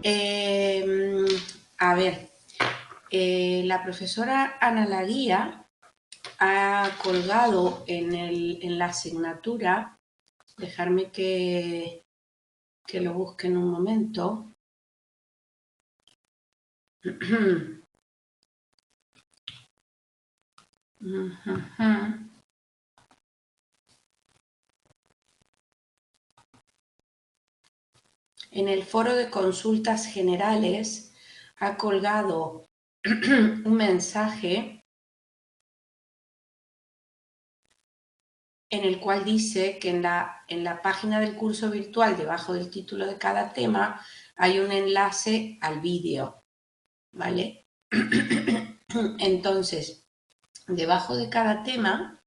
Eh, a ver, la profesora Ana Laguía ha colgado en la asignatura, dejarme que lo busque en un momento. En el foro de consultas generales ha colgado un mensaje en el cual dice que en la página del curso virtual, debajo del título de cada tema, hay un enlace al vídeo, ¿vale? Entonces, debajo de cada tema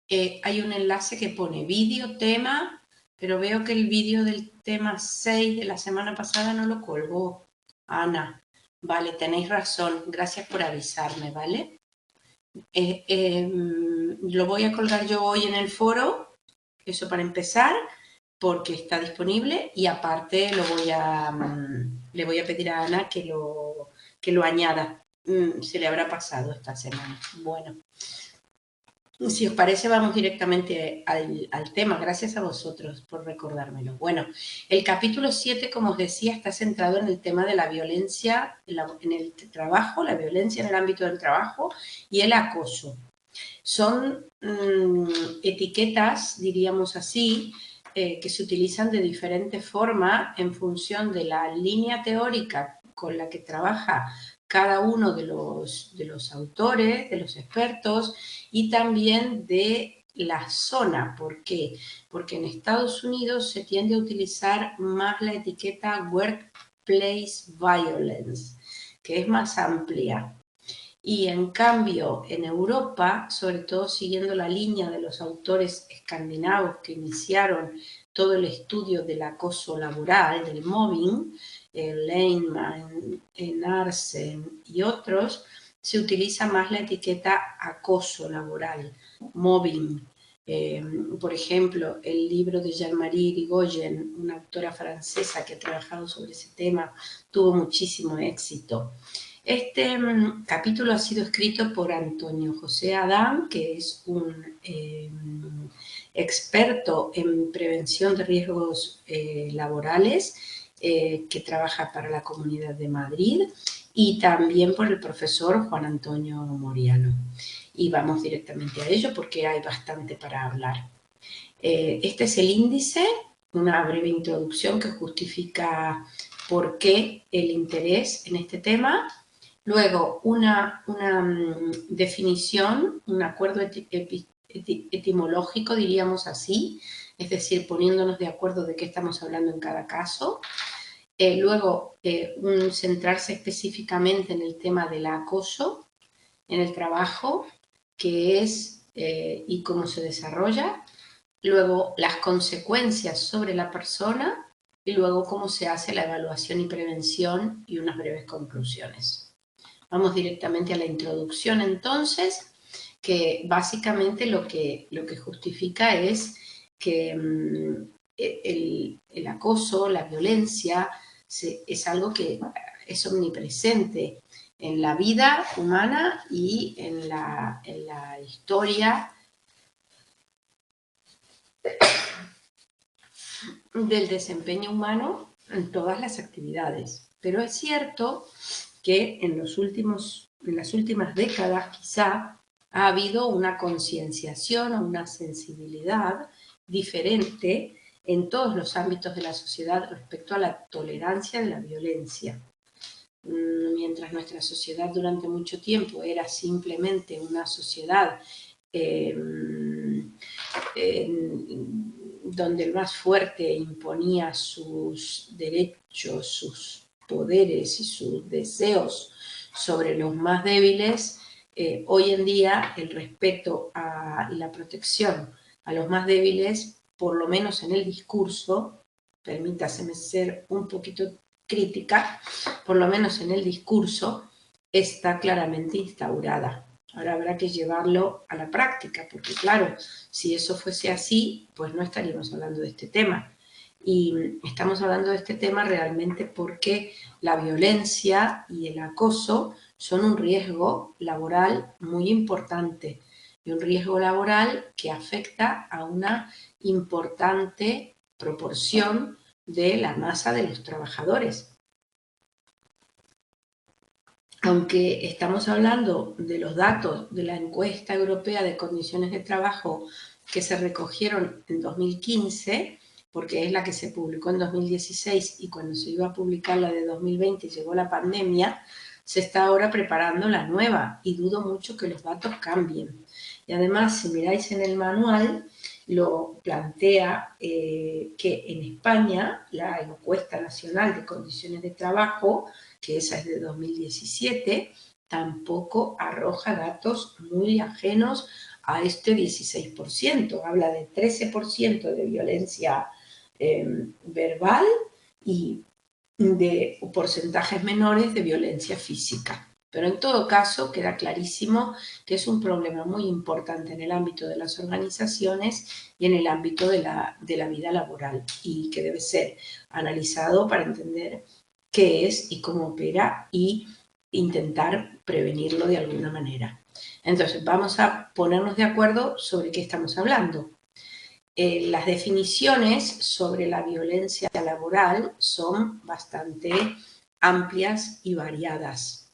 hay un enlace que pone vídeo, tema, pero veo que el vídeo del tema 6 de la semana pasada no lo colgó, Ana. Vale, tenéis razón, gracias por avisarme, ¿vale? Lo voy a colgar yo hoy en el foro, eso para empezar, porque está disponible y aparte le voy a pedir a Ana que lo añada. Se le habrá pasado esta semana. Bueno, si os parece vamos directamente al tema. Gracias a vosotros por recordármelo. Bueno, el capítulo 7, como os decía, está centrado en el tema de la violencia en el trabajo, la violencia en el ámbito del trabajo y el acoso. Son etiquetas, diríamos así, que se utilizan de diferente forma en función de la línea teórica con la que trabaja cada uno de los autores, de los expertos y también de la zona. ¿Por qué? Porque en Estados Unidos se tiende a utilizar más la etiqueta Workplace Violence, que es más amplia. Y en cambio, en Europa, sobre todo siguiendo la línea de los autores escandinavos que iniciaron todo el estudio del acoso laboral, del mobbing, Lehmann, Narsen y otros, se utiliza más la etiqueta acoso laboral, mobbing. Por ejemplo, el libro de Jean-Marie Irigoyen, una autora francesa que ha trabajado sobre ese tema, tuvo muchísimo éxito. Este capítulo ha sido escrito por Antonio José Adán, que es un experto en prevención de riesgos laborales, que trabaja para la Comunidad de Madrid, y también por el profesor Juan Antonio Moriano. Y vamos directamente a ello porque hay bastante para hablar. Este es el índice, una breve introducción que justifica por qué el interés en este tema. Luego, una definición, un acuerdo etimológico, diríamos así, es decir, poniéndonos de acuerdo de qué estamos hablando en cada caso. Luego, centrarse específicamente en el tema del acoso en el trabajo, qué es y cómo se desarrolla. Luego, las consecuencias sobre la persona y luego cómo se hace la evaluación y prevención y unas breves conclusiones. Vamos directamente a la introducción entonces, que básicamente lo que justifica es que el acoso, la violencia, es algo que es omnipresente en la vida humana y en la historia del desempeño humano en todas las actividades. Pero es cierto que en las últimas décadas quizá ha habido una concienciación o una sensibilidad diferente en todos los ámbitos de la sociedad respecto a la tolerancia de la violencia. Mientras nuestra sociedad durante mucho tiempo era simplemente una sociedad donde el más fuerte imponía sus derechos, sus poderes y sus deseos sobre los más débiles, hoy en día el respeto y la protección a los más débiles, por lo menos en el discurso, permítaseme ser un poquito crítica, por lo menos en el discurso, está claramente instaurada. Ahora habrá que llevarlo a la práctica, porque claro, si eso fuese así, pues no estaríamos hablando de este tema. Y estamos hablando de este tema realmente porque la violencia y el acoso son un riesgo laboral muy importante y un riesgo laboral que afecta a una importante proporción de la masa de los trabajadores. Aunque estamos hablando de los datos de la encuesta europea de condiciones de trabajo que se recogieron en 2015, porque es la que se publicó en 2016 y cuando se iba a publicar la de 2020 llegó la pandemia, se está ahora preparando la nueva y dudo mucho que los datos cambien. Y además, si miráis en el manual, lo plantea que en España la encuesta nacional de condiciones de trabajo, que esa es de 2017, tampoco arroja datos muy ajenos a este 16%. Habla de 13% de violencia verbal y de porcentajes menores de violencia física. Pero en todo caso queda clarísimo que es un problema muy importante en el ámbito de las organizaciones y en el ámbito de la vida laboral y que debe ser analizado para entender qué es y cómo opera y intentar prevenirlo de alguna manera. Entonces, vamos a ponernos de acuerdo sobre qué estamos hablando. Las definiciones sobre la violencia laboral son bastante amplias y variadas.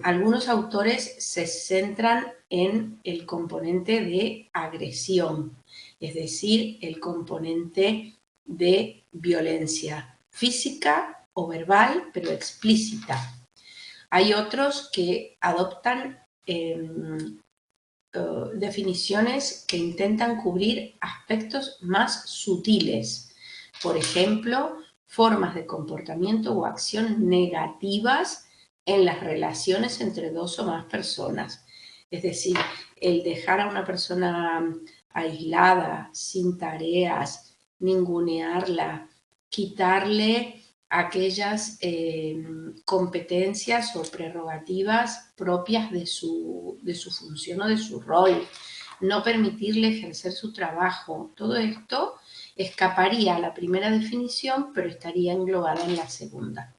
Algunos autores se centran en el componente de agresión, es decir, el componente de violencia física o verbal, pero explícita. Hay otros que adoptan definiciones que intentan cubrir aspectos más sutiles. Por ejemplo, formas de comportamiento o acción negativas en las relaciones entre dos o más personas. Es decir, el dejar a una persona aislada, sin tareas, ningunearla, quitarle aquellas competencias o prerrogativas propias de su función o de su rol, no permitirle ejercer su trabajo. Todo esto escaparía a la primera definición, pero estaría englobada en la segunda.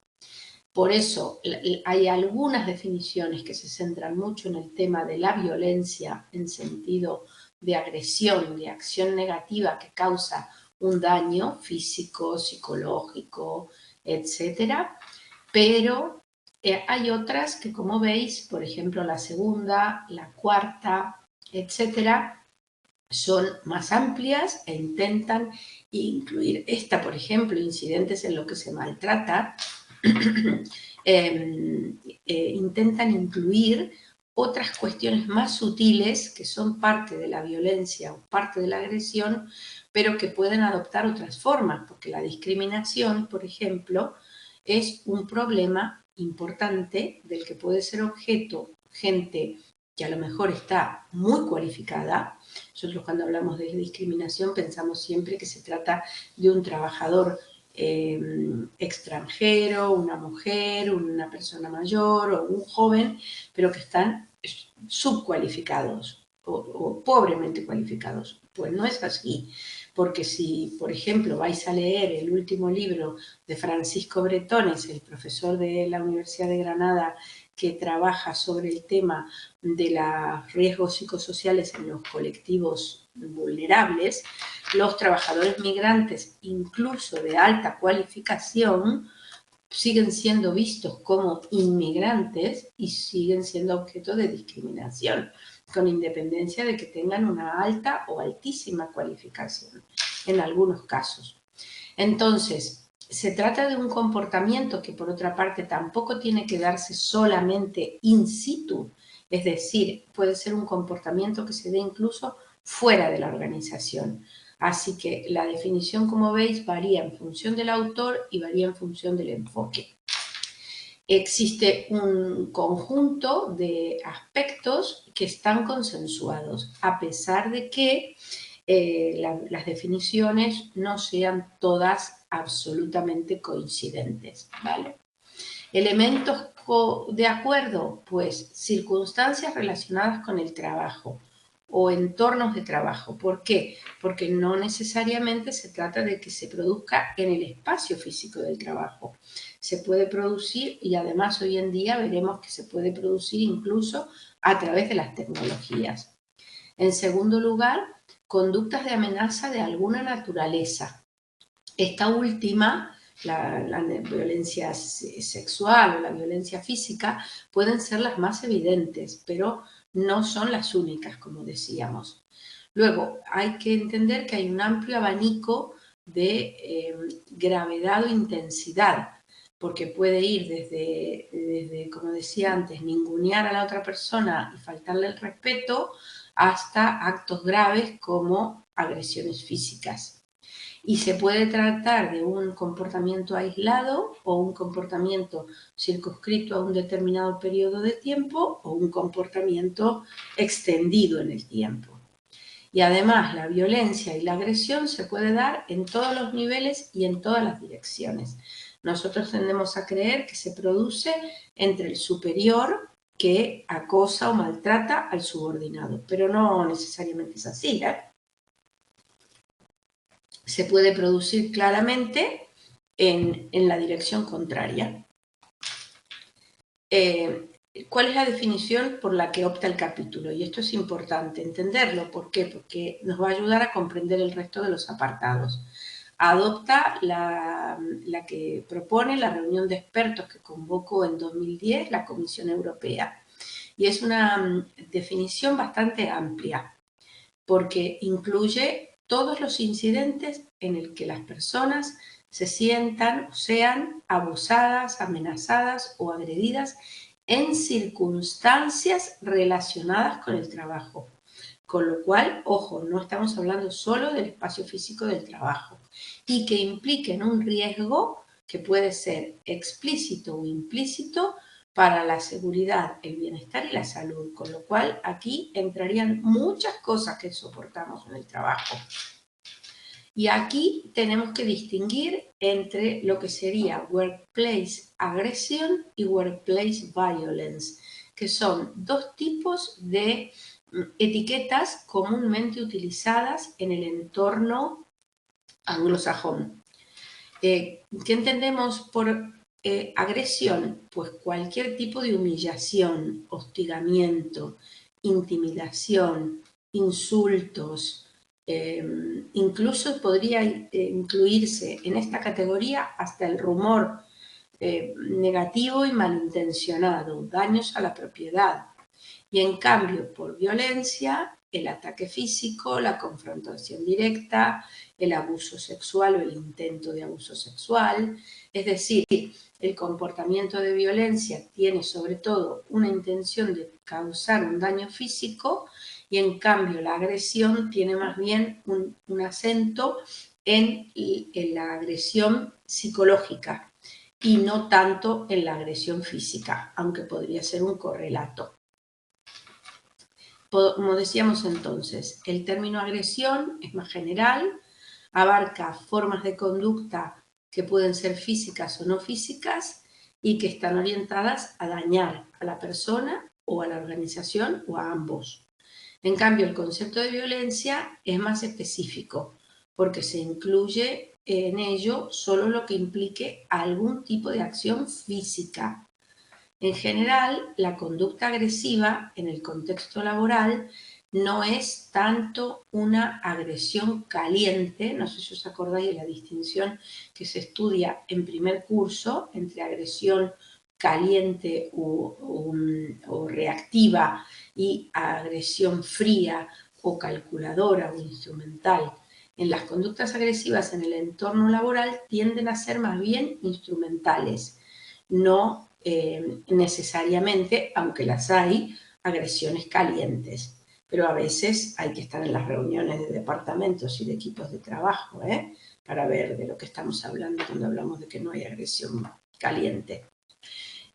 Por eso hay algunas definiciones que se centran mucho en el tema de la violencia en sentido de agresión, de acción negativa que causa un daño físico, psicológico, etcétera, pero hay otras que, como veis, por ejemplo, la segunda, la cuarta, etcétera, son más amplias e intentan incluir esta, por ejemplo, incidentes en los que se maltrata, intentan incluir otras cuestiones más sutiles que son parte de la violencia o parte de la agresión, pero que pueden adoptar otras formas, porque la discriminación, por ejemplo, es un problema importante del que puede ser objeto gente que a lo mejor está muy cualificada. Nosotros cuando hablamos de discriminación pensamos siempre que se trata de un trabajador extranjero, una mujer, una persona mayor o un joven, pero que están subcualificados o pobremente cualificados. Pues no es así, porque si, por ejemplo, vais a leer el último libro de Francisco Bretones, el profesor de la Universidad de Granada, que trabaja sobre el tema de los riesgos psicosociales en los colectivos vulnerables, los trabajadores migrantes, incluso de alta cualificación, siguen siendo vistos como inmigrantes y siguen siendo objeto de discriminación, con independencia de que tengan una alta o altísima cualificación, en algunos casos. Entonces, se trata de un comportamiento que, por otra parte, tampoco tiene que darse solamente in situ, es decir, puede ser un comportamiento que se dé incluso fuera de la organización. Así que la definición, como veis, varía en función del autor y varía en función del enfoque. Existe un conjunto de aspectos que están consensuados, a pesar de que las definiciones no sean todas absolutamente coincidentes, ¿vale? Elementos de acuerdo, pues circunstancias relacionadas con el trabajo o entornos de trabajo. ¿Por qué? Porque no necesariamente se trata de que se produzca en el espacio físico del trabajo. Se puede producir, y además hoy en día veremos que se puede producir incluso a través de las tecnologías. En segundo lugar, conductas de amenaza de alguna naturaleza. Esta última, la violencia sexual o la violencia física, pueden ser las más evidentes, pero no son las únicas, como decíamos. Luego, hay que entender que hay un amplio abanico de gravedad o intensidad, porque puede ir desde, como decía antes, ningunear a la otra persona y faltarle el respeto, hasta actos graves como agresiones físicas. Y se puede tratar de un comportamiento aislado o un comportamiento circunscrito a un determinado periodo de tiempo o un comportamiento extendido en el tiempo. Y además la violencia y la agresión se puede dar en todos los niveles y en todas las direcciones. Nosotros tendemos a creer que se produce entre el superior que acosa o maltrata al subordinado, pero no necesariamente es así, ¿eh? Se puede producir claramente en la dirección contraria. ¿Cuál es la definición por la que opta el capítulo? Y esto es importante entenderlo. ¿Por qué? Porque nos va a ayudar a comprender el resto de los apartados. Adopta la que propone la reunión de expertos que convocó en 2010 la Comisión Europea. Y es una definición bastante amplia, porque incluye todos los incidentes en el que las personas se sientan o sean abusadas, amenazadas o agredidas en circunstancias relacionadas con el trabajo. Con lo cual, ojo, no estamos hablando solo del espacio físico del trabajo, y que impliquen un riesgo que puede ser explícito o implícito para la seguridad, el bienestar y la salud, con lo cual aquí entrarían muchas cosas que soportamos en el trabajo. Y aquí tenemos que distinguir entre lo que sería workplace agresión y workplace violence, que son dos tipos de etiquetas comúnmente utilizadas en el entorno anglosajón. ¿Qué entendemos por agresión? Pues cualquier tipo de humillación, hostigamiento, intimidación, insultos, incluso podría incluirse en esta categoría hasta el rumor negativo y malintencionado, daños a la propiedad. Y en cambio, por violencia, el ataque físico, la confrontación directa, el abuso sexual o el intento de abuso sexual. Es decir, el comportamiento de violencia tiene sobre todo una intención de causar un daño físico, y en cambio la agresión tiene más bien un acento en la agresión psicológica y no tanto en la agresión física, aunque podría ser un correlato. Como decíamos entonces, el término agresión es más general, abarca formas de conducta que pueden ser físicas o no físicas y que están orientadas a dañar a la persona o a la organización o a ambos. En cambio, el concepto de violencia es más específico porque se incluye en ello solo lo que implique algún tipo de acción física. En general, la conducta agresiva en el contexto laboral no es tanto una agresión caliente, no sé si os acordáis de la distinción que se estudia en primer curso entre agresión caliente o reactiva y agresión fría o calculadora o instrumental. En las conductas agresivas en el entorno laboral tienden a ser más bien instrumentales, no necesariamente, aunque las hay, agresiones calientes. Pero a veces hay que estar en las reuniones de departamentos y de equipos de trabajo, para ver de lo que estamos hablando cuando hablamos de que no hay agresión caliente.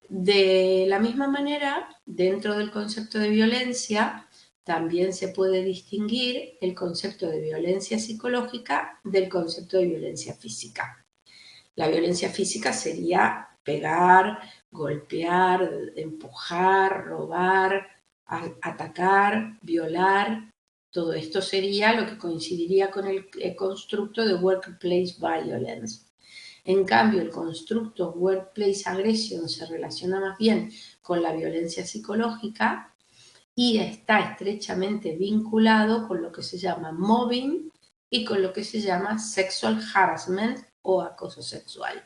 De la misma manera, dentro del concepto de violencia, también se puede distinguir el concepto de violencia psicológica del concepto de violencia física. La violencia física sería pegar, golpear, empujar, robar, atacar, violar Todo esto sería lo que coincidiría con el constructo de Workplace Violence. En cambio, el constructo Workplace Aggression se relaciona más bien con la violencia psicológica y está estrechamente vinculado con lo que se llama mobbing y con lo que se llama sexual harassment o acoso sexual,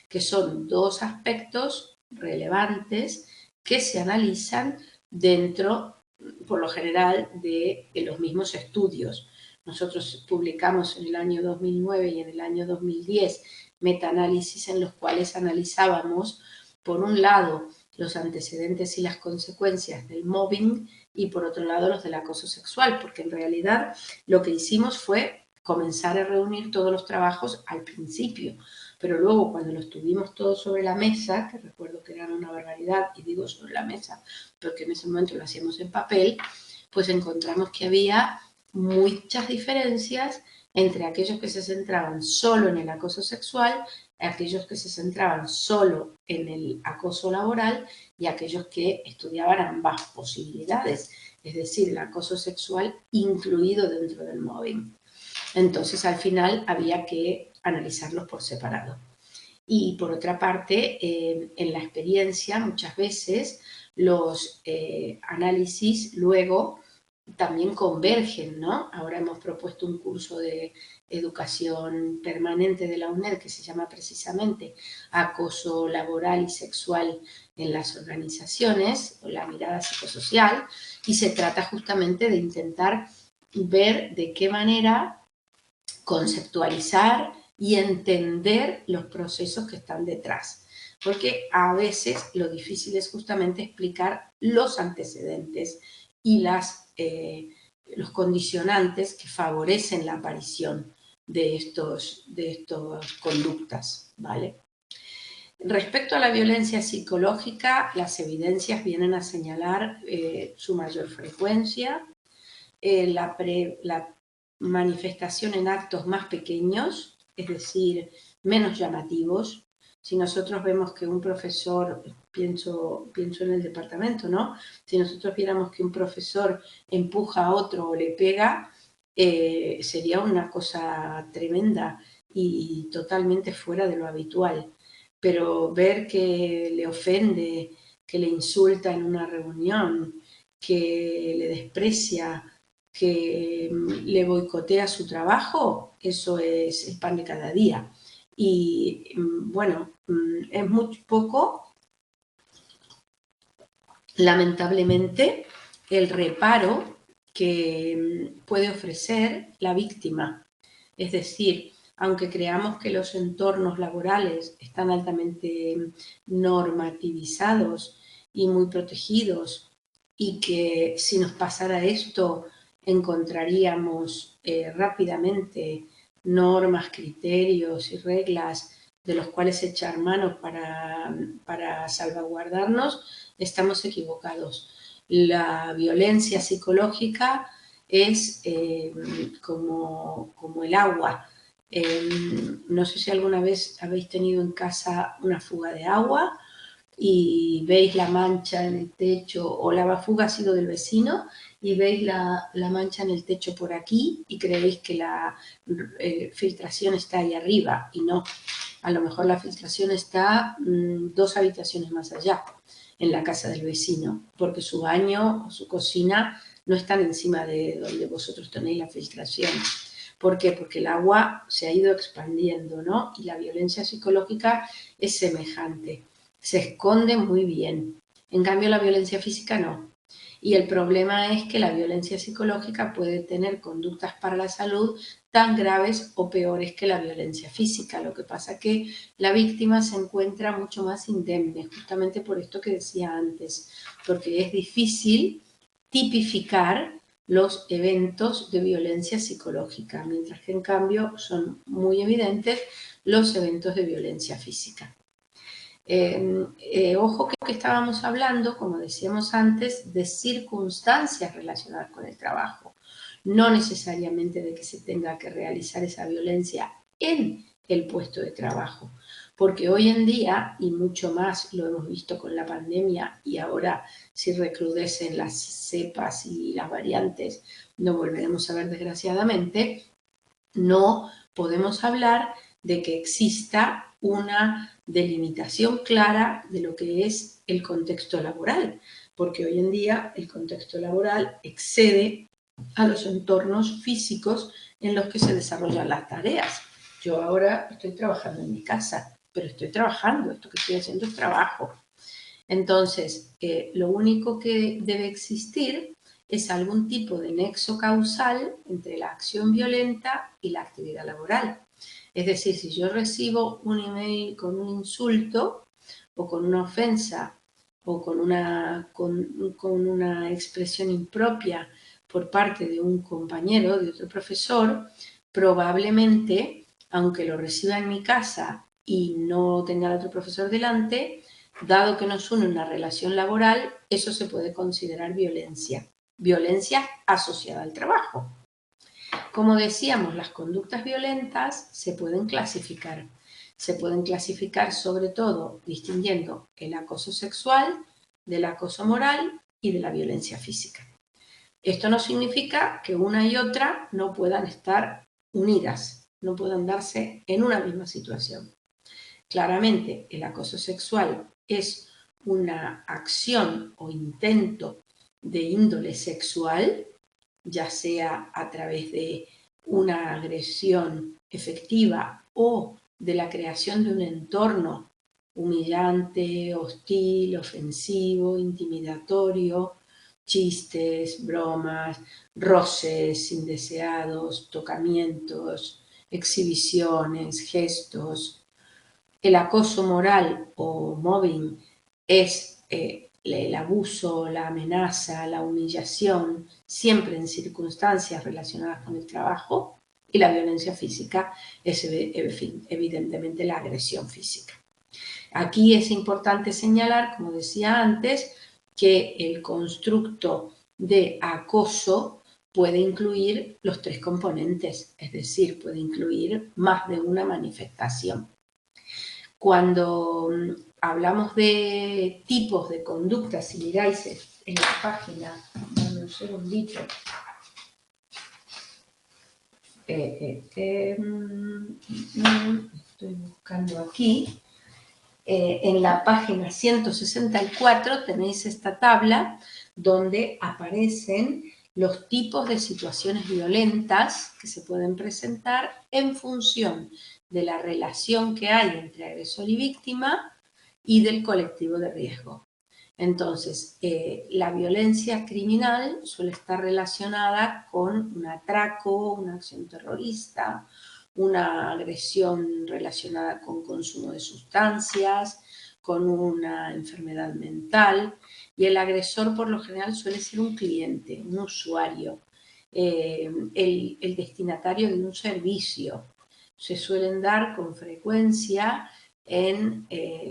que son dos aspectos relevantes que se analizan dentro, por lo general, de los mismos estudios. Nosotros publicamos en el año 2009 y en el año 2010 metaanálisis en los cuales analizábamos, por un lado, los antecedentes y las consecuencias del mobbing y por otro lado los del acoso sexual, porque en realidad lo que hicimos fue comenzar a reunir todos los trabajos al principio, pero luego cuando los tuvimos todos sobre la mesa, que recuerdo que eran una barbaridad, y digo sobre la mesa porque en ese momento lo hacíamos en papel, pues encontramos que había muchas diferencias entre aquellos que se centraban solo en el acoso sexual, aquellos que se centraban solo en el acoso laboral y aquellos que estudiaban ambas posibilidades, es decir, el acoso sexual incluido dentro del mobbing. Entonces, al final había que analizarlos por separado. Y por otra parte, en la experiencia, muchas veces los análisis luego también convergen, ¿no? Ahora hemos propuesto un curso de educación permanente de la UNED que se llama precisamente Acoso laboral y sexual en las organizaciones, o la mirada psicosocial, y se trata justamente de intentar ver de qué manera conceptualizar y entender los procesos que están detrás. Porque a veces lo difícil es justamente explicar los antecedentes y los condicionantes que favorecen la aparición de estos conductas, ¿vale? Respecto a la violencia psicológica, las evidencias vienen a señalar su mayor frecuencia, la manifestación en actos más pequeños, es decir, menos llamativos. Si nosotros vemos que un profesor, pienso en el departamento, ¿no? Si nosotros viéramos que un profesor empuja a otro o le pega, sería una cosa tremenda y totalmente fuera de lo habitual. Pero ver que le ofende, que le insulta en una reunión, que le desprecia, que le boicotea su trabajo, eso es el pan de cada día. Y bueno, es muy poco, lamentablemente, el reparo que puede ofrecer la víctima. Es decir, aunque creamos que los entornos laborales están altamente normativizados y muy protegidos y que si nos pasara esto encontraríamos rápidamente normas, criterios y reglas de los cuales echar mano para salvaguardarnos, estamos equivocados. La violencia psicológica es como el agua. No sé si alguna vez habéis tenido en casa una fuga de agua y veis la mancha en el techo, o la fuga ha sido del vecino, y veis la mancha en el techo por aquí y creéis que la filtración está ahí arriba, y no. A lo mejor la filtración está 2 habitaciones más allá, en la casa del vecino, porque su baño o su cocina no están encima de donde vosotros tenéis la filtración. ¿Por qué? Porque el agua se ha ido expandiendo, ¿no? Y la violencia psicológica es semejante. Se esconde muy bien. En cambio, la violencia física no. Y el problema es que la violencia psicológica puede tener conductas para la salud tan graves o peores que la violencia física. Lo que pasa es que la víctima se encuentra mucho más indemne, justamente por esto que decía antes, porque es difícil tipificar los eventos de violencia psicológica, mientras que en cambio son muy evidentes los eventos de violencia física. Ojo que estábamos hablando, como decíamos antes, de circunstancias relacionadas con el trabajo, no necesariamente de que se tenga que realizar esa violencia en el puesto de trabajo, porque hoy en día, y mucho más lo hemos visto con la pandemia y ahora si recrudecen las cepas y las variantes, no volveremos a ver desgraciadamente, no podemos hablar de que exista una delimitación clara de lo que es el contexto laboral, porque hoy en día el contexto laboral excede a los entornos físicos en los que se desarrollan las tareas. Yo ahora estoy trabajando en mi casa, pero estoy trabajando, esto que estoy haciendo es trabajo. Entonces, lo único que debe existir es algún tipo de nexo causal entre la acción violenta y la actividad laboral. Es decir, si yo recibo un email con un insulto o con una ofensa o con una expresión impropia por parte de un compañero, de otro profesor, probablemente, aunque lo reciba en mi casa y no tenga al otro profesor delante, dado que nos une una relación laboral, eso se puede considerar violencia. Violencia asociada al trabajo. Como decíamos, las conductas violentas se pueden clasificar. Se pueden clasificar sobre todo distinguiendo el acoso sexual del acoso moral y de la violencia física. Esto no significa que una y otra no puedan estar unidas, no puedan darse en una misma situación. Claramente, el acoso sexual es una acción o intento de índole sexual, ya sea a través de una agresión efectiva o de la creación de un entorno humillante, hostil, ofensivo, intimidatorio, chistes, bromas, roces indeseados, tocamientos, exhibiciones, gestos. El acoso moral o mobbing es el abuso, la amenaza, la humillación, siempre en circunstancias relacionadas con el trabajo, y la violencia física es evidentemente la agresión física. Aquí es importante señalar, como decía antes, que el constructo de acoso puede incluir los tres componentes, es decir, puede incluir más de una manifestación. Cuando hablamos de tipos de conductas, si miráis en la página, dame un segundito, estoy buscando aquí, en la página 164 tenéis esta tabla donde aparecen los tipos de situaciones violentas que se pueden presentar en función de la relación que hay entre agresor y víctima y del colectivo de riesgo. Entonces, la violencia criminal suele estar relacionada con un atraco, una acción terrorista, una agresión relacionada con consumo de sustancias, con una enfermedad mental, y el agresor por lo general suele ser un cliente, un usuario, el destinatario de un servicio. Se suelen dar con frecuencia en,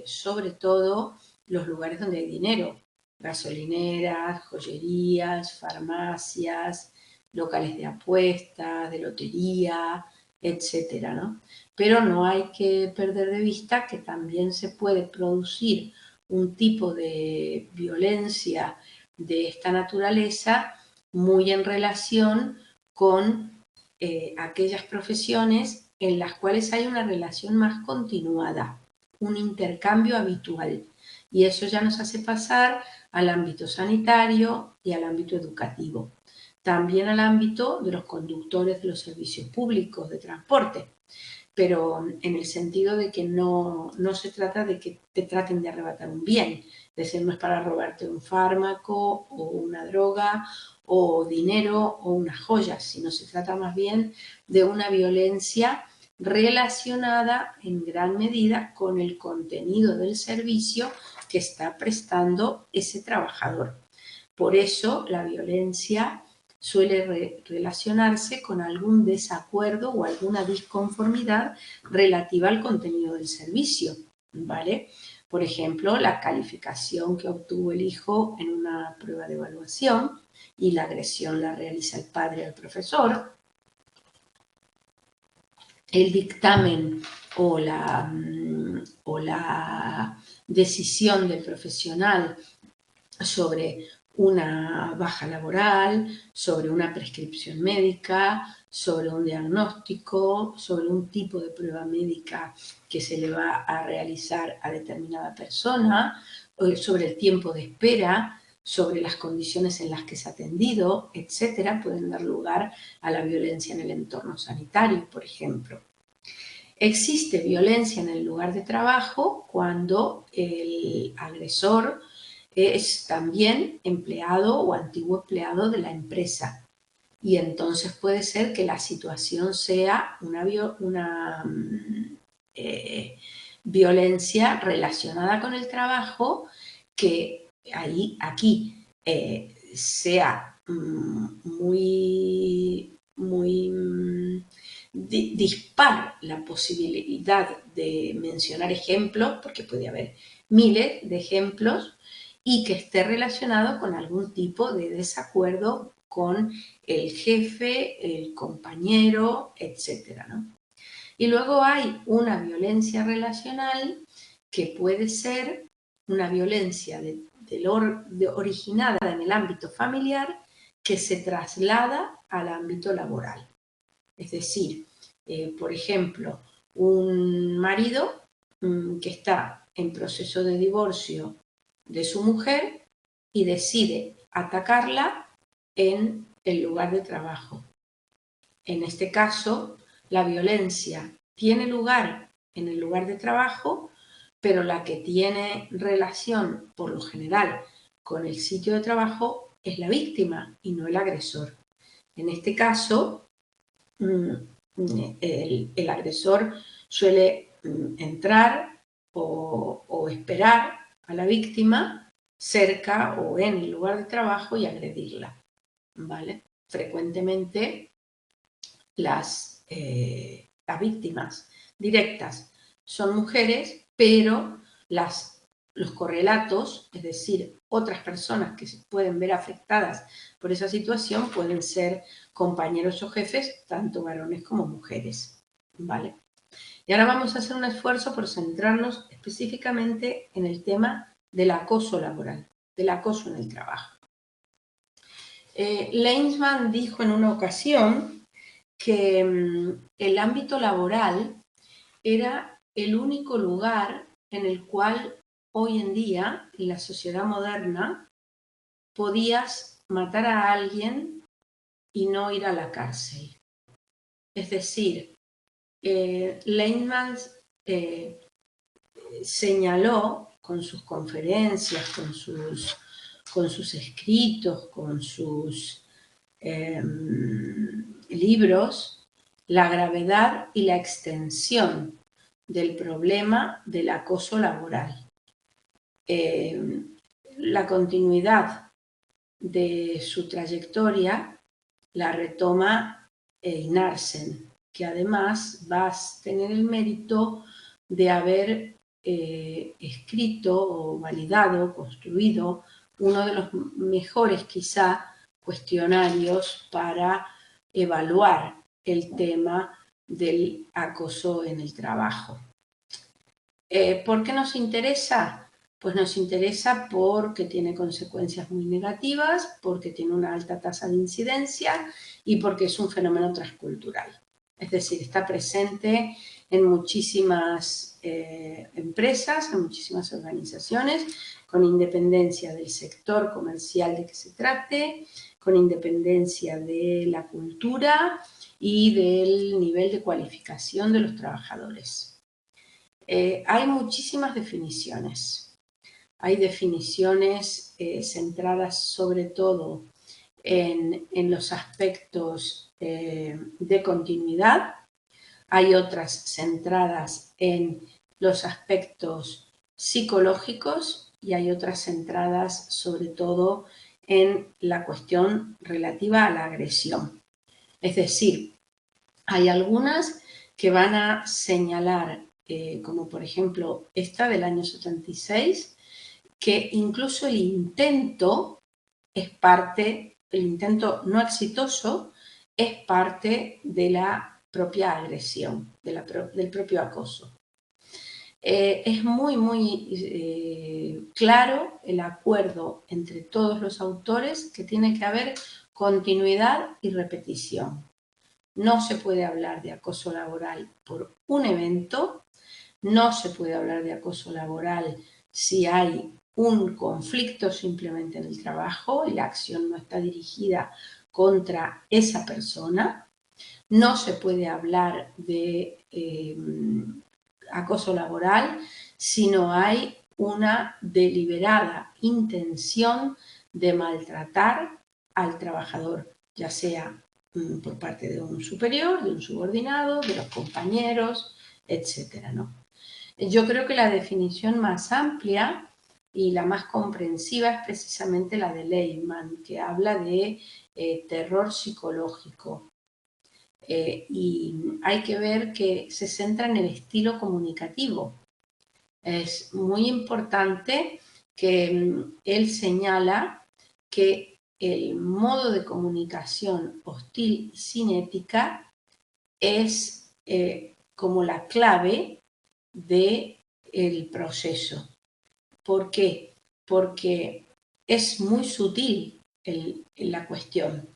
sobre todo, los lugares donde hay dinero, gasolineras, joyerías, farmacias, locales de apuestas, de lotería, etcétera, ¿no? Pero no hay que perder de vista que también se puede producir un tipo de violencia de esta naturaleza muy en relación con aquellas profesiones en las cuales hay una relación más continuada, un intercambio habitual. Y eso ya nos hace pasar al ámbito sanitario y al ámbito educativo. También al ámbito de los conductores de los servicios públicos de transporte, pero en el sentido de que no se trata de que te traten de arrebatar un bien, es decir, no es para robarte un fármaco o una droga o dinero o unas joyas, sino se trata más bien de una violencia relacionada en gran medida con el contenido del servicio que está prestando ese trabajador. Por eso la violencia suele relacionarse con algún desacuerdo o alguna disconformidad relativa al contenido del servicio, ¿vale? Por ejemplo, la calificación que obtuvo el hijo en una prueba de evaluación y la agresión la realiza el padre al profesor. El dictamen o la decisión del profesional sobre una baja laboral, sobre una prescripción médica, sobre un diagnóstico, sobre un tipo de prueba médica que se le va a realizar a determinada persona, sobre el tiempo de espera, sobre las condiciones en las que se ha atendido, etcétera, pueden dar lugar a la violencia en el entorno sanitario, por ejemplo. Existe violencia en el lugar de trabajo cuando el agresor es también empleado o antiguo empleado de la empresa. Y entonces puede ser que la situación sea una violencia relacionada con el trabajo que aquí sea muy dispar la posibilidad de mencionar ejemplos, porque puede haber miles de ejemplos, y que esté relacionado con algún tipo de desacuerdo con el jefe, el compañero, etcétera, ¿no? Y luego hay una violencia relacional que puede ser una violencia originada en el ámbito familiar que se traslada al ámbito laboral. Es decir, por ejemplo, un marido que está en proceso de divorcio de su mujer y decide atacarla en el lugar de trabajo. En este caso, la violencia tiene lugar en el lugar de trabajo, pero la que tiene relación, por lo general, con el sitio de trabajo es la víctima y no el agresor. En este caso, el agresor suele entrar o esperar a la víctima cerca o en el lugar de trabajo y agredirla, ¿vale? Frecuentemente las víctimas directas son mujeres, pero los correlatos, es decir, otras personas que se pueden ver afectadas por esa situación pueden ser compañeros o jefes, tanto varones como mujeres, ¿vale? Y ahora vamos a hacer un esfuerzo por centrarnos específicamente en el tema del acoso laboral, del acoso en el trabajo. Leinsman dijo en una ocasión que el ámbito laboral era el único lugar en el cual hoy en día, en la sociedad moderna, podías matar a alguien y no ir a la cárcel. Es decir, Leinsman señaló con sus conferencias, con sus escritos, con sus libros, la gravedad y la extensión del problema del acoso laboral. La continuidad de su trayectoria la retoma Einarsen, que además va a tener el mérito de haber escrito o validado, construido uno de los mejores quizá cuestionarios para evaluar el tema del acoso en el trabajo. ¿Por qué nos interesa? Pues nos interesa porque tiene consecuencias muy negativas, porque tiene una alta tasa de incidencia y porque es un fenómeno transcultural. Es decir, está presente en muchísimas empresas, en muchísimas organizaciones, con independencia del sector comercial de que se trate, con independencia de la cultura y del nivel de cualificación de los trabajadores. Hay muchísimas definiciones. Hay definiciones centradas sobre todo en los aspectos de continuidad. Hay otras centradas en los aspectos psicológicos y hay otras centradas sobre todo en la cuestión relativa a la agresión. Es decir, hay algunas que van a señalar, como por ejemplo esta del año 76, que incluso el intento es parte, el intento no exitoso es parte de la propia agresión, del propio acoso. Es muy claro el acuerdo entre todos los autores que tiene que haber continuidad y repetición. No se puede hablar de acoso laboral por un evento, no se puede hablar de acoso laboral si hay un conflicto simplemente en el trabajo y la acción no está dirigida contra esa persona. No se puede hablar de acoso laboral si no hay una deliberada intención de maltratar al trabajador, ya sea por parte de un superior, de un subordinado, de los compañeros, etcétera, ¿no? Yo creo que la definición más amplia y la más comprensiva es precisamente la de Lehmann, que habla de terror psicológico. Y hay que ver que se centra en el estilo comunicativo. Es muy importante que él señala que el modo de comunicación hostil y sin ética es como la clave del proceso. ¿Por qué? Porque es muy sutil la cuestión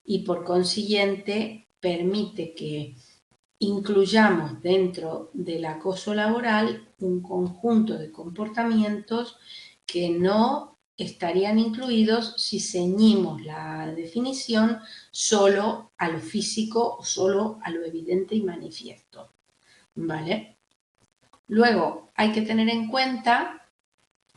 y por consiguiente permite que incluyamos dentro del acoso laboral un conjunto de comportamientos que no estarían incluidos si ceñimos la definición solo a lo físico o solo a lo evidente y manifiesto, ¿vale? Luego, hay que tener en cuenta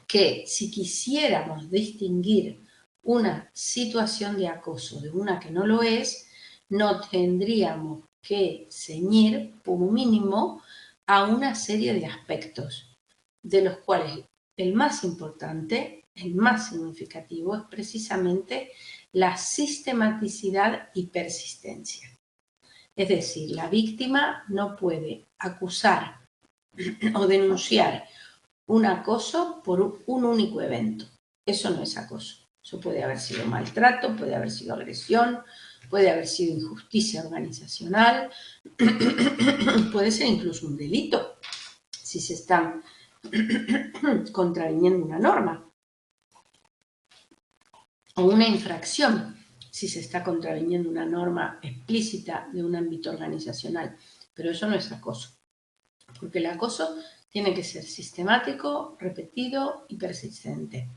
que si quisiéramos distinguir una situación de acoso de una que no lo es, no tendríamos que ceñir como mínimo a una serie de aspectos, de los cuales el más importante, el más significativo, es precisamente la sistematicidad y persistencia. Es decir, la víctima no puede acusar o denunciar un acoso por un único evento. Eso no es acoso. Eso puede haber sido maltrato, puede haber sido agresión, puede haber sido injusticia organizacional, puede ser incluso un delito si se está contraviniendo una norma, o una infracción si se está contraviniendo una norma explícita de un ámbito organizacional. Pero eso no es acoso, porque el acoso tiene que ser sistemático, repetido y persistente.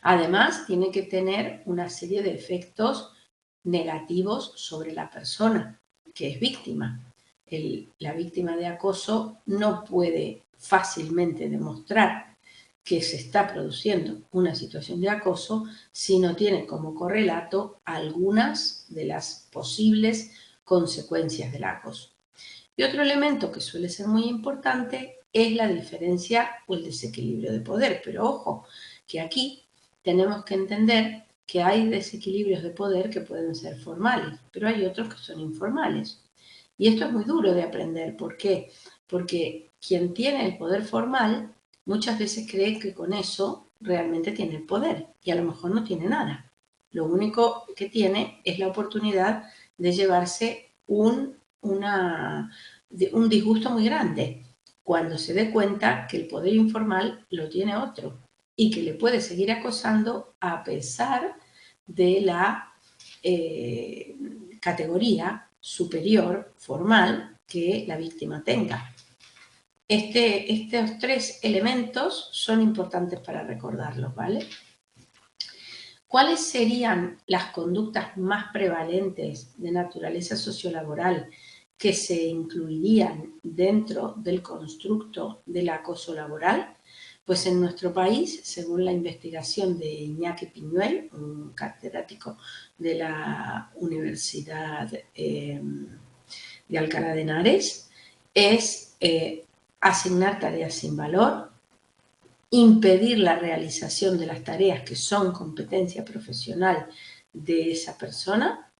Además, tiene que tener una serie de efectos negativos sobre la persona que es víctima. La víctima de acoso no puede fácilmente demostrar que se está produciendo una situación de acoso si no tiene como correlato algunas de las posibles consecuencias del acoso. Y otro elemento que suele ser muy importante es la diferencia o el desequilibrio de poder. Pero ojo, que aquí tenemos que entender que hay desequilibrios de poder que pueden ser formales, pero hay otros que son informales. Y esto es muy duro de aprender. ¿Por qué? Porque quien tiene el poder formal muchas veces cree que con eso realmente tiene el poder y a lo mejor no tiene nada. Lo único que tiene es la oportunidad de llevarse un disgusto muy grande cuando se dé cuenta que el poder informal lo tiene otro y que le puede seguir acosando a pesar de la categoría superior formal que la víctima tenga. Estos tres elementos son importantes para recordarlos, ¿vale? ¿Cuáles serían las conductas más prevalentes de naturaleza sociolaboral que se incluirían dentro del constructo del acoso laboral? Pues en nuestro país, según la investigación de Iñaki Piñuel, un catedrático de la Universidad de Alcalá de Henares, es asignar tareas sin valor, impedir la realización de las tareas que son competencia profesional de esa persona,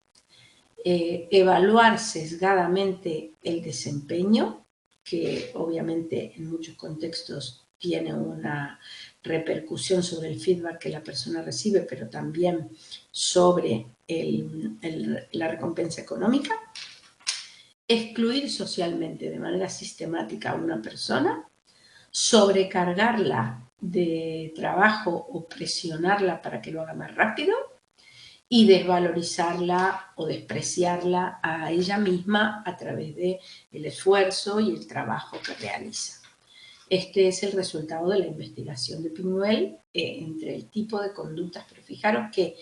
evaluar sesgadamente el desempeño, que obviamente en muchos contextos tiene una repercusión sobre el feedback que la persona recibe, pero también sobre la recompensa económica, excluir socialmente de manera sistemática a una persona, sobrecargarla de trabajo o presionarla para que lo haga más rápido, y desvalorizarla o despreciarla a ella misma a través del esfuerzo y el trabajo que realiza. Este es el resultado de la investigación de Pinuel entre el tipo de conductas, pero fijaros que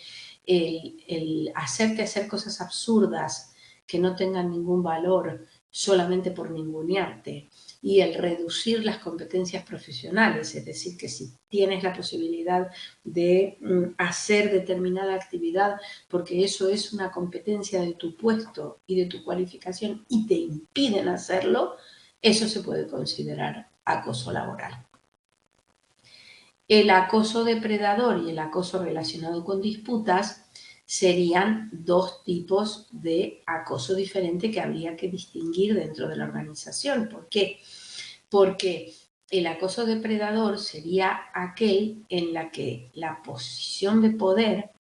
el hacerte hacer cosas absurdas que no tengan ningún valor solamente por ningunearte, y el reducir las competencias profesionales, es decir, que si tienes la posibilidad de hacer determinada actividad porque eso es una competencia de tu puesto y de tu cualificación y te impiden hacerlo, eso se puede considerar acoso laboral. El acoso depredador y el acoso relacionado con disputas serían dos tipos de acoso diferente que habría que distinguir dentro de la organización. ¿Por qué? Porque el acoso depredador sería aquel en la que la posición de poder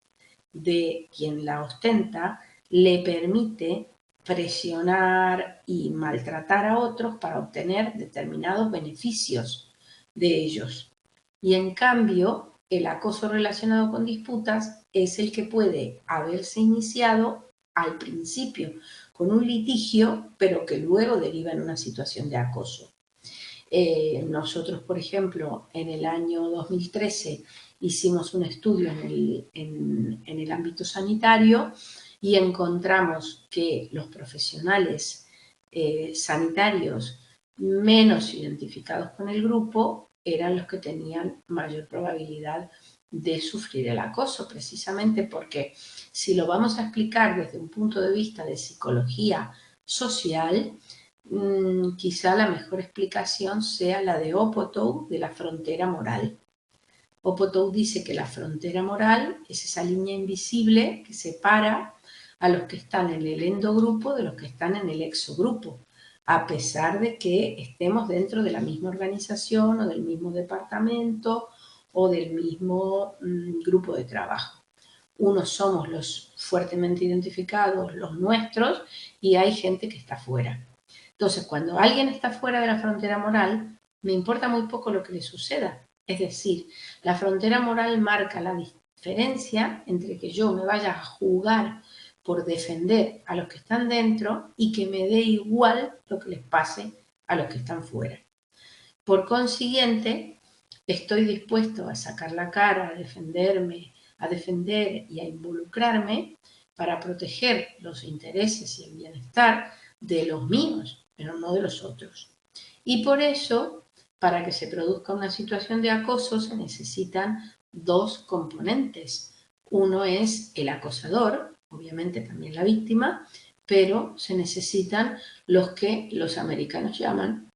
de quien la ostenta le permite presionar y maltratar a otros para obtener determinados beneficios de ellos. Y en cambio, el acoso relacionado con disputas es el que puede haberse iniciado al principio con un litigio, pero que luego deriva en una situación de acoso. Nosotros, por ejemplo, en el año 2013 hicimos un estudio en el ámbito sanitario y encontramos que los profesionales sanitarios menos identificados con el grupo eran los que tenían mayor probabilidad de sufrir el acoso, precisamente porque si lo vamos a explicar desde un punto de vista de psicología social, quizá la mejor explicación sea la de Opotou, de la frontera moral. Opotou dice que la frontera moral es esa línea invisible que separa a los que están en el endogrupo de los que están en el exogrupo, a pesar de que estemos dentro de la misma organización o del mismo departamento o del mismo grupo de trabajo. Unos somos los fuertemente identificados, los nuestros, y hay gente que está fuera. Entonces, cuando alguien está fuera de la frontera moral, me importa muy poco lo que le suceda. Es decir, la frontera moral marca la diferencia entre que yo me vaya a jugar por defender a los que están dentro y que me dé igual lo que les pase a los que están fuera. Por consiguiente, estoy dispuesto a sacar la cara, a defenderme, a defender y a involucrarme para proteger los intereses y el bienestar de los míos, pero no de los otros. Y por eso, para que se produzca una situación de acoso, se necesitan dos componentes. Uno es el acosador, obviamente también la víctima, pero se necesitan los que los americanos llaman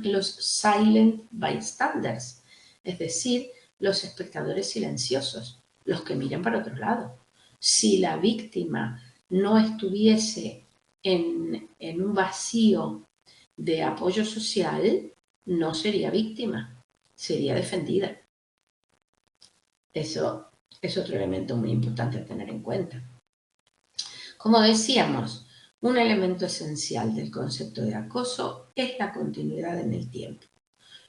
los silent bystanders, es decir, los espectadores silenciosos, los que miran para otro lado. Si la víctima no estuviese en un vacío de apoyo social, no sería víctima, sería defendida. Eso es otro elemento muy importante a tener en cuenta. Como decíamos, un elemento esencial del concepto de acoso es la continuidad en el tiempo.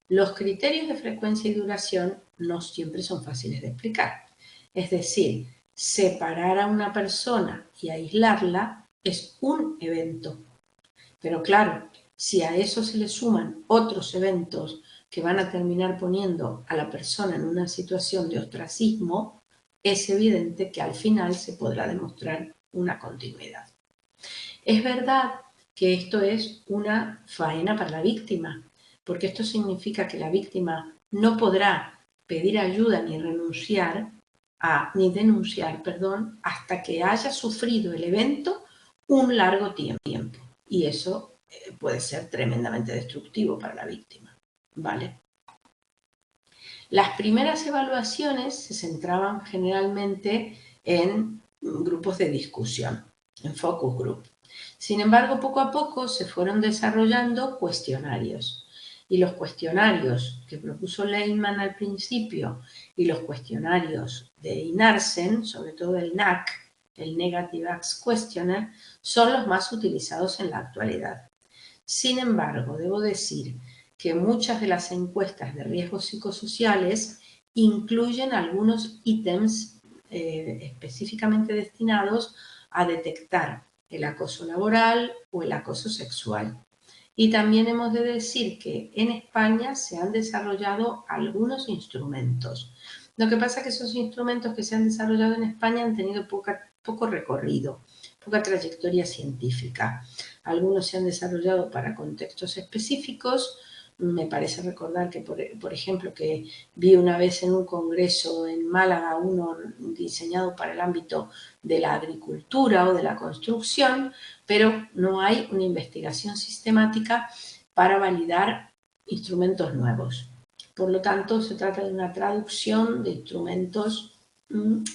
Los criterios de frecuencia y duración no siempre son fáciles de explicar. Es decir, separar a una persona y aislarla es un evento. Pero claro, si a eso se le suman otros eventos que van a terminar poniendo a la persona en una situación de ostracismo, es evidente que al final se podrá demostrar una continuidad. Es verdad que esto es una faena para la víctima, porque esto significa que la víctima no podrá pedir ayuda ni denunciar, hasta que haya sufrido el evento un largo tiempo. Y eso puede ser tremendamente destructivo para la víctima, ¿vale? Las primeras evaluaciones se centraban generalmente en grupos de discusión, en focus group. Sin embargo, poco a poco se fueron desarrollando cuestionarios. Y los cuestionarios que propuso Lehman al principio y los cuestionarios de Inarsen, sobre todo el NAQ, el Negative Acts Questionnaire, son los más utilizados en la actualidad. Sin embargo, debo decir que muchas de las encuestas de riesgos psicosociales incluyen algunos ítems específicamente destinados a detectar el acoso laboral o el acoso sexual. Y también hemos de decir que en España se han desarrollado algunos instrumentos. Lo que pasa es que esos instrumentos que se han desarrollado en España han tenido poco recorrido, poca trayectoria científica. Algunos se han desarrollado para contextos específicos. Me parece recordar que, por ejemplo, que vi una vez en un congreso en Málaga uno diseñado para el ámbito de la agricultura o de la construcción, pero no hay una investigación sistemática para validar instrumentos nuevos. Por lo tanto, se trata de una traducción de instrumentos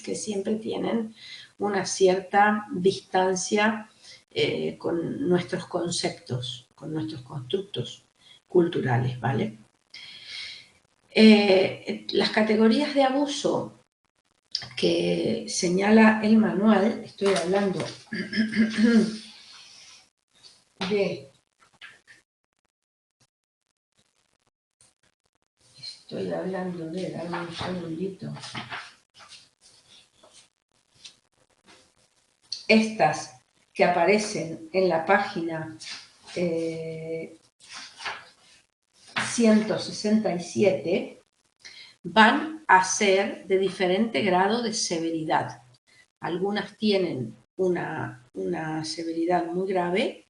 que siempre tienen una cierta distancia con nuestros conceptos, con nuestros constructos culturales, ¿vale? Las categorías de abuso que señala el manual, estoy hablando dame un segundito. Estas que aparecen en la página 167 van a ser de diferente grado de severidad. Algunas tienen una severidad muy grave,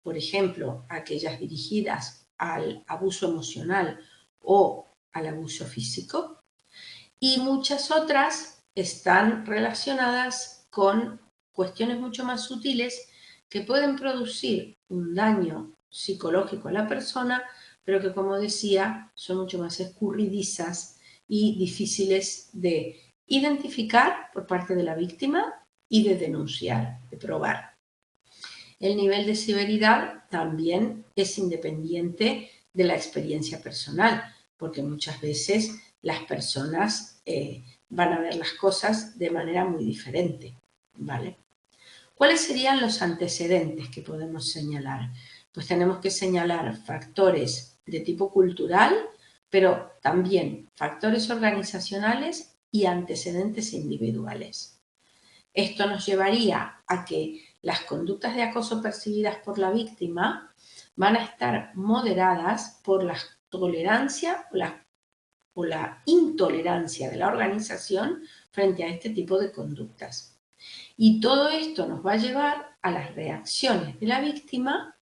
por ejemplo, aquellas dirigidas al abuso emocional o al abuso físico, y muchas otras están relacionadas con cuestiones mucho más sutiles que pueden producir un daño psicológico a la persona, pero que, como decía, son mucho más escurridizas y difíciles de identificar por parte de la víctima y de denunciar, de probar. El nivel de severidad también es independiente de la experiencia personal, porque muchas veces las personas van a ver las cosas de manera muy diferente, ¿vale? ¿Cuáles serían los antecedentes que podemos señalar? Pues tenemos que señalar factores de tipo cultural, pero también factores organizacionales y antecedentes individuales. Esto nos llevaría a que las conductas de acoso percibidas por la víctima van a estar moderadas por la tolerancia o la intolerancia de la organización frente a este tipo de conductas. Y todo esto nos va a llevar a las reacciones de la víctima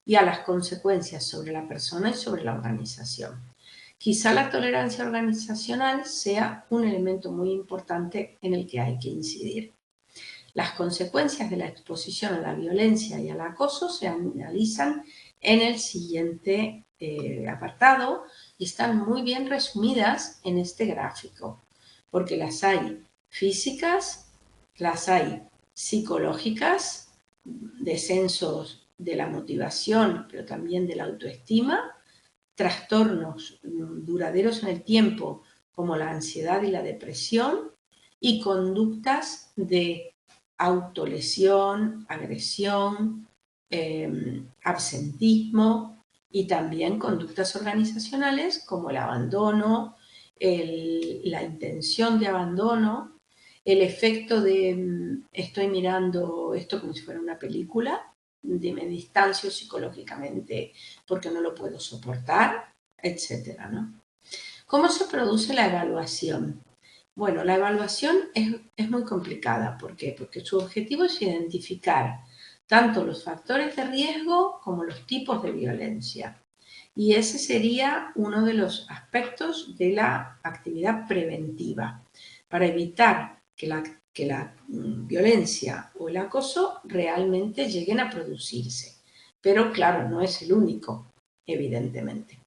y a las consecuencias sobre la persona y sobre la organización. Quizá la tolerancia organizacional sea un elemento muy importante en el que hay que incidir. Las consecuencias de la exposición a la violencia y al acoso se analizan en el siguiente apartado y están muy bien resumidas en este gráfico, porque las hay físicas, las hay psicológicas, descensos de la motivación, pero también de la autoestima, trastornos duraderos en el tiempo como la ansiedad y la depresión y conductas de autolesión, agresión, absentismo y también conductas organizacionales como el abandono, la intención de abandono, el efecto de estoy mirando esto como si fuera una película, me distancio psicológicamente porque no lo puedo soportar, etcétera, ¿no? ¿Cómo se produce la evaluación? Bueno, la evaluación es muy complicada. ¿Por qué? Porque su objetivo es identificar tanto los factores de riesgo como los tipos de violencia. Y ese sería uno de los aspectos de la actividad preventiva, para evitar que la violencia o el acoso realmente lleguen a producirse. Pero claro, no es el único, evidentemente.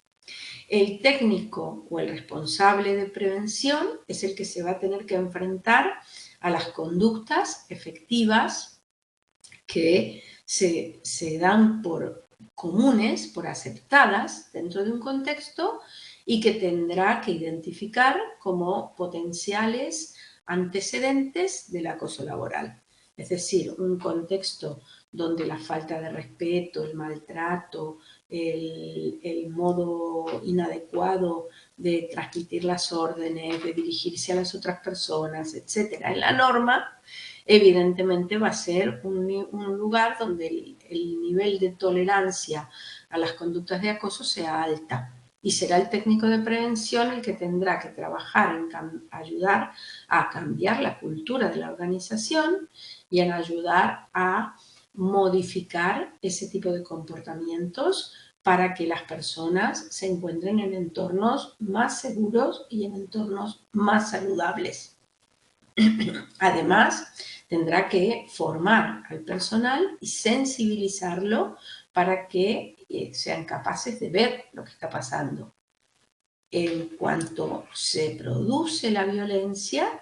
El técnico o el responsable de prevención es el que se va a tener que enfrentar a las conductas efectivas que se dan por comunes, por aceptadas dentro de un contexto y que tendrá que identificar como potenciales antecedentes del acoso laboral. Es decir, un contexto donde la falta de respeto, el maltrato, el modo inadecuado de transmitir las órdenes, de dirigirse a las otras personas, etc. En la norma, evidentemente va a ser un lugar donde el nivel de tolerancia a las conductas de acoso sea alta. Y será el técnico de prevención el que tendrá que trabajar en ayudar a cambiar la cultura de la organización y en ayudar a modificar ese tipo de comportamientos para que las personas se encuentren en entornos más seguros y en entornos más saludables. Además, tendrá que formar al personal y sensibilizarlo para que sean capaces de ver lo que está pasando. En cuanto se produce la violencia,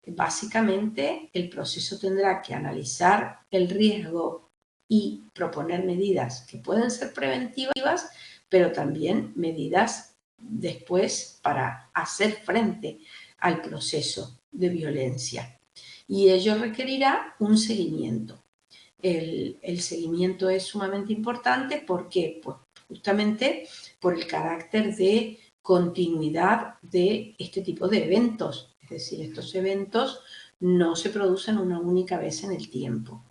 básicamente el proceso tendrá que analizar el riesgo y proponer medidas que pueden ser preventivas, pero también medidas después para hacer frente al proceso de violencia. Y ello requerirá un seguimiento. El seguimiento es sumamente importante porque, pues, justamente por el carácter de continuidad de este tipo de eventos. Es decir, estos eventos no se producen una única vez en el tiempo.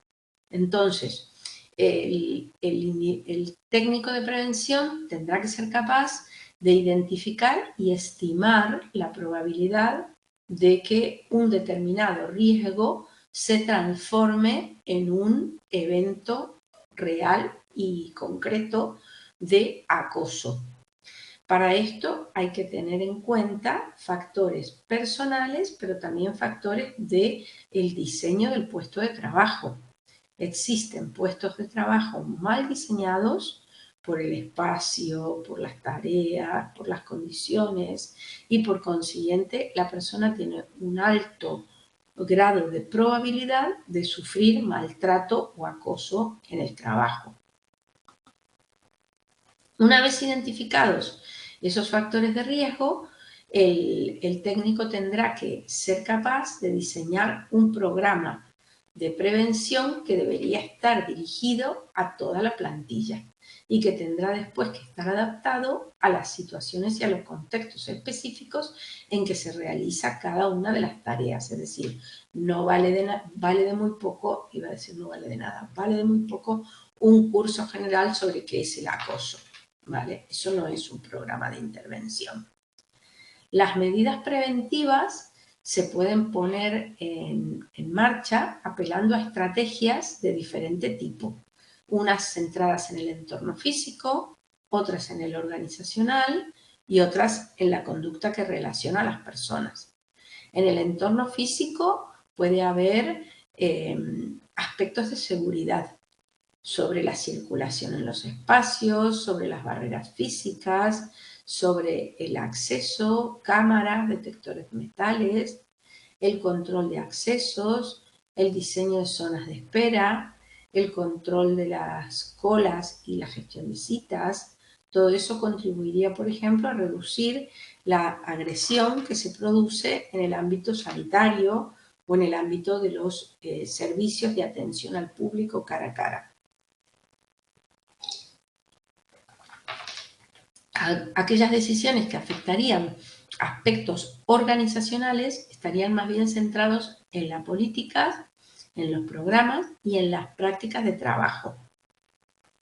Entonces, el técnico de prevención tendrá que ser capaz de identificar y estimar la probabilidad de que un determinado riesgo se transforme en un evento real y concreto de acoso. Para esto hay que tener en cuenta factores personales, pero también factores del diseño del puesto de trabajo. Existen puestos de trabajo mal diseñados por el espacio, por las tareas, por las condiciones y por consiguiente la persona tiene un alto grado de probabilidad de sufrir maltrato o acoso en el trabajo. Una vez identificados esos factores de riesgo, el técnico tendrá que ser capaz de diseñar un programa de prevención que debería estar dirigido a toda la plantilla y que tendrá después que estar adaptado a las situaciones y a los contextos específicos en que se realiza cada una de las tareas. Es decir, no vale de muy poco, iba a decir no vale de nada, vale de muy poco un curso general sobre qué es el acoso. ¿Vale? Eso no es un programa de intervención. Las medidas preventivas se pueden poner en marcha apelando a estrategias de diferente tipo, unas centradas en el entorno físico, otras en el organizacional y otras en la conducta que relaciona a las personas. En el entorno físico puede haber aspectos de seguridad, sobre la circulación en los espacios, sobre las barreras físicas, sobre el acceso, cámaras, detectores de metales, el control de accesos, el diseño de zonas de espera, el control de las colas y la gestión de citas. Todo eso contribuiría, por ejemplo, a reducir la agresión que se produce en el ámbito sanitario o en el ámbito de los servicios de atención al público cara a cara. Aquellas decisiones que afectarían aspectos organizacionales estarían más bien centrados en la política, en los programas y en las prácticas de trabajo.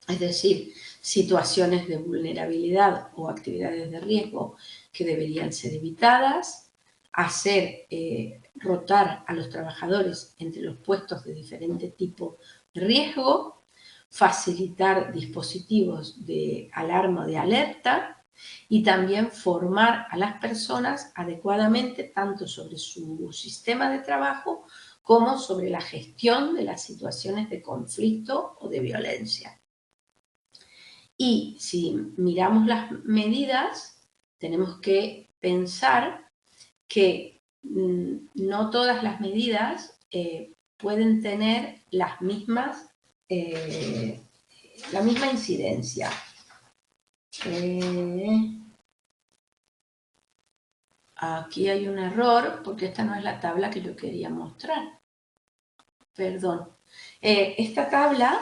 Es decir, situaciones de vulnerabilidad o actividades de riesgo que deberían ser evitadas, hacer rotar a los trabajadores entre los puestos de diferente tipo de riesgo, facilitar dispositivos de alarma o de alerta y también formar a las personas adecuadamente tanto sobre su sistema de trabajo como sobre la gestión de las situaciones de conflicto o de violencia. Y si miramos las medidas, tenemos que pensar que no todas las medidas pueden tener la misma incidencia. Aquí hay un error porque esta no es la tabla que yo quería mostrar. Perdón, Esta tabla,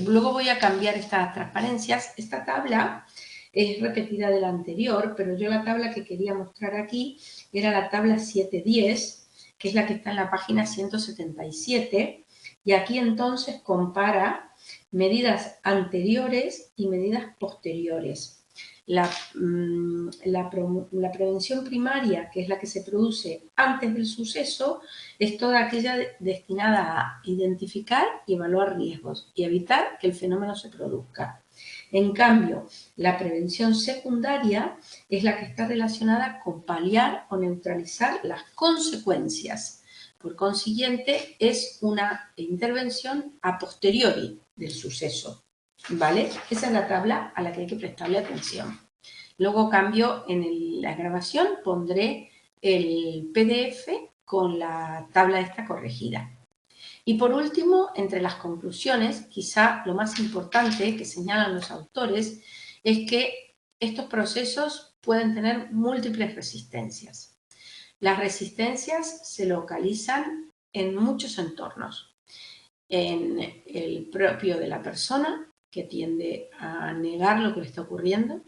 luego voy a cambiar estas transparencias, esta tabla es repetida de la anterior, pero yo la tabla que quería mostrar aquí era la tabla 710, que es la que está en la página 177, y aquí entonces compara medidas anteriores y medidas posteriores. La prevención primaria, que es la que se produce antes del suceso, es toda aquella destinada a identificar y evaluar riesgos y evitar que el fenómeno se produzca. En cambio, la prevención secundaria es la que está relacionada con paliar o neutralizar las consecuencias. Por consiguiente, es una intervención a posteriori del suceso, ¿vale? Esa es la tabla a la que hay que prestarle atención. Luego cambio en la grabación, pondré el PDF con la tabla esta corregida. Y por último, entre las conclusiones, quizá lo más importante que señalan los autores es que estos procesos pueden tener múltiples resistencias. Las resistencias se localizan en muchos entornos. En el propio de la persona, que tiende a negar lo que le está ocurriendo,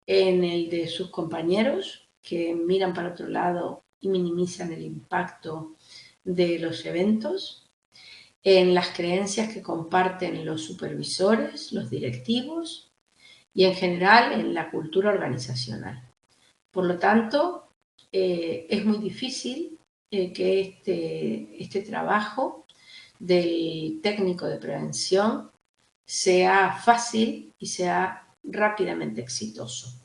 en el de sus compañeros, que miran para otro lado y minimizan el impacto de los eventos, en las creencias que comparten los supervisores, los directivos y en general en la cultura organizacional. Por lo tanto, es muy difícil que este trabajo del técnico de prevención sea fácil y sea rápidamente exitoso.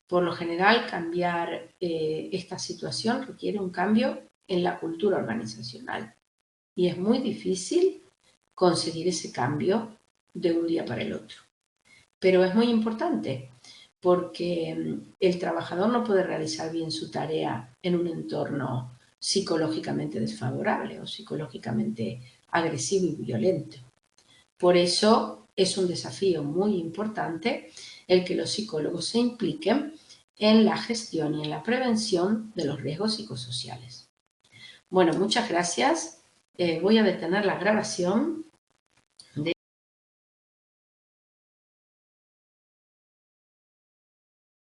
Por lo general, cambiar esta situación requiere un cambio en la cultura organizacional y es muy difícil conseguir ese cambio de un día para el otro. Pero es muy importante porque el trabajador no puede realizar bien su tarea en un entorno psicológicamente desfavorable o psicológicamente agresivo y violento. Por eso es un desafío muy importante el que los psicólogos se impliquen en la gestión y en la prevención de los riesgos psicosociales. Bueno, muchas gracias. Voy a detener la grabación